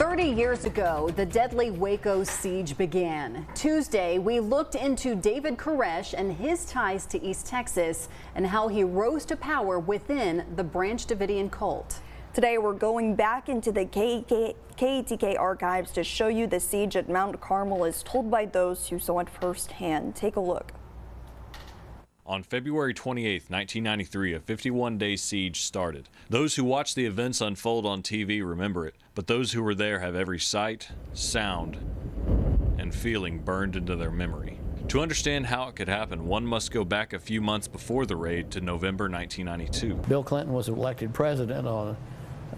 30 years ago, the deadly Waco siege began. Tuesday, we looked into David Koresh and his ties to East Texas and how he rose to power within the Branch Davidian cult. Today, we're going back into the KETK archives to show you the siege at Mount Carmel as told by those who saw it firsthand. Take a look. On February 28, 1993, a 51-day siege started. Those who watched the events unfold on TV remember it, but those who were there have every sight, sound, and feeling burned into their memory. To understand how it could happen, one must go back a few months before the raid to November 1992. Bill Clinton was elected president on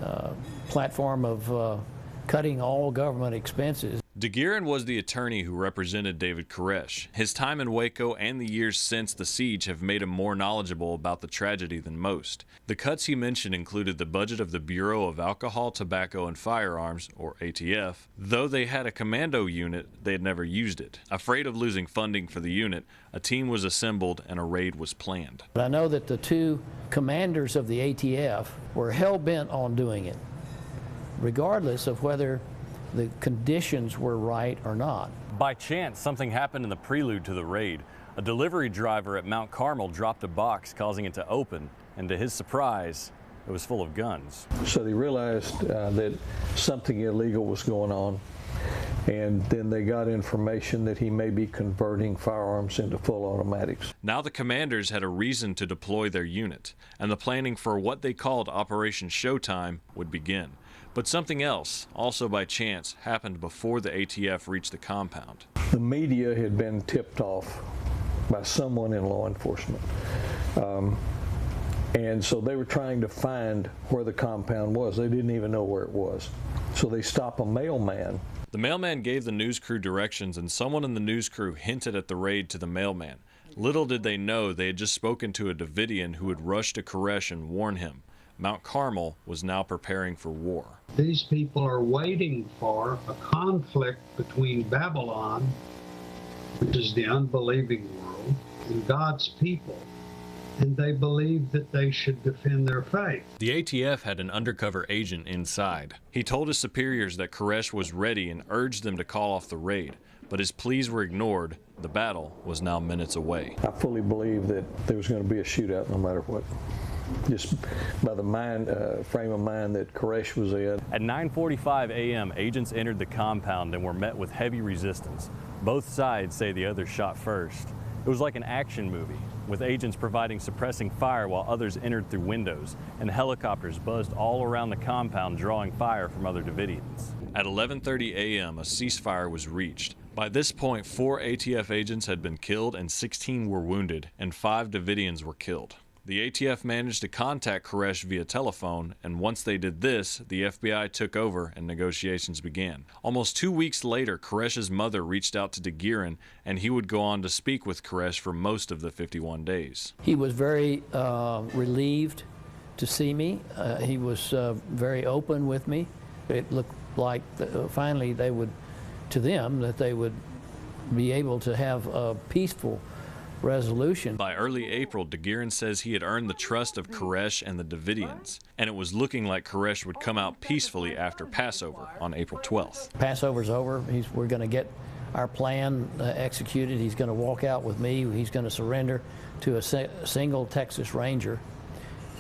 a platform of cutting all government expenses. DeGuerin was the attorney who represented David Koresh. His time in Waco and the years since the siege have made him more knowledgeable about the tragedy than most. The cuts he mentioned included the budget of the Bureau of Alcohol, Tobacco, and Firearms, or ATF. Though they had a commando unit, they had never used it. Afraid of losing funding for the unit, a team was assembled and a raid was planned. I know that the two commanders of the ATF were hell-bent on doing it, regardless of whether the conditions were right or not. By chance, something happened in the prelude to the raid. A delivery driver at Mount Carmel dropped a box, causing it to open, and to his surprise, it was full of guns. So they realized that something illegal was going on, and then they got information that he may be converting firearms into full automatics. Now the commanders had a reason to deploy their unit, and the planning for what they called Operation Showtime would begin. But something else, also by chance, happened before the ATF reached the compound. The media had been tipped off by someone in law enforcement. And so they were trying to find where the compound was. They didn't even know where it was. So they stopped a mailman. The mailman gave the news crew directions, and someone in the news crew hinted at the raid to the mailman. Little did they know they had just spoken to a Davidian who would rush to Koresh and warn him. Mount Carmel was now preparing for war. These people are waiting for a conflict between Babylon, which is the unbelieving world, and God's people, and they believe that they should defend their faith. The ATF had an undercover agent inside. He told his superiors that Koresh was ready and urged them to call off the raid, but his pleas were ignored. The battle was now minutes away. I fully believe that there was going to be a shootout no matter what. Just by the frame of mind that Koresh was in. At 9:45 a.m., agents entered the compound and were met with heavy resistance. Both sides say the other shot first. It was like an action movie, with agents providing suppressing fire while others entered through windows, and helicopters buzzed all around the compound drawing fire from other Davidians. At 11:30 a.m., a ceasefire was reached. By this point, 4 ATF agents had been killed and 16 were wounded, and 5 Davidians were killed. The ATF managed to contact Koresh via telephone, and once they did this, the FBI took over and negotiations began. Almost 2 weeks later, Koresh's mother reached out to DeGuerin, and he would go on to speak with Koresh for most of the 51 days. He was very relieved to see me. He was very open with me. It looked like finally they would, to them, that they would be able to have a peaceful resolution. By early April, DeGuerin says he had earned the trust of Koresh and the Davidians, and it was looking like Koresh would come out peacefully after Passover on April 12th. Passover's over. We're going to get our plan executed. He's going to walk out with me. He's going to surrender to a single Texas Ranger,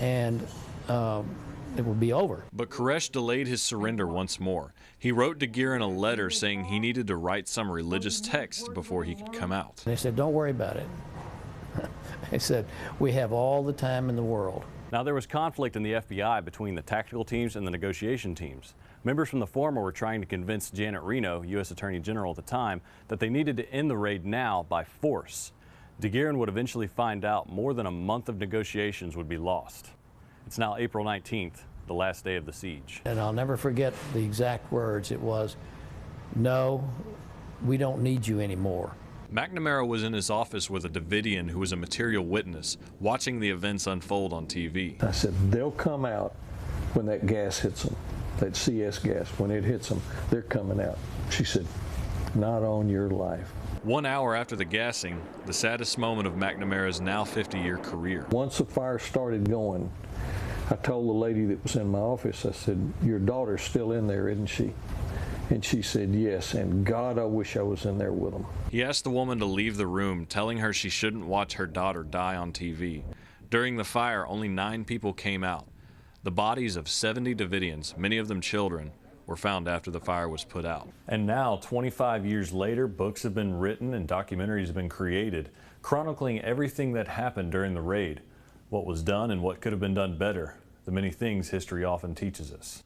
and it will be over. But Koresh delayed his surrender once more. He wrote DeGuerin a letter saying he needed to write some religious text before he could come out. They said, "Don't worry about it." They said, "We have all the time in the world." Now, there was conflict in the FBI between the tactical teams and the negotiation teams. Members from the former were trying to convince Janet Reno, U.S. Attorney General at the time, that they needed to end the raid now by force. DeGuerin would eventually find out more than a month of negotiations would be lost. It's now April 19th, the last day of the siege. And I'll never forget the exact words. It was, "No, we don't need you anymore." McNamara was in his office with a Davidian who was a material witness, watching the events unfold on TV. I said, they'll come out when that gas hits them, that CS gas, when it hits them, they're coming out. She said, not on your life. 1 hour after the gassing, the saddest moment of McNamara's now 50-year career. Once the fire started going, I told the lady that was in my office, I said, your daughter's still in there, isn't she? And she said, yes, and God, I wish I was in there with them. He asked the woman to leave the room, telling her she shouldn't watch her daughter die on TV. During the fire, only 9 people came out. The bodies of 70 Davidians, many of them children, were found after the fire was put out. And now, 25 years later, books have been written and documentaries have been created, chronicling everything that happened during the raid, what was done and what could have been done better, the many things history often teaches us.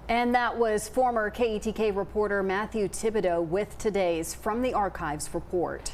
And that was former KETK reporter Matthew Thibodeau with today's From the Archives report.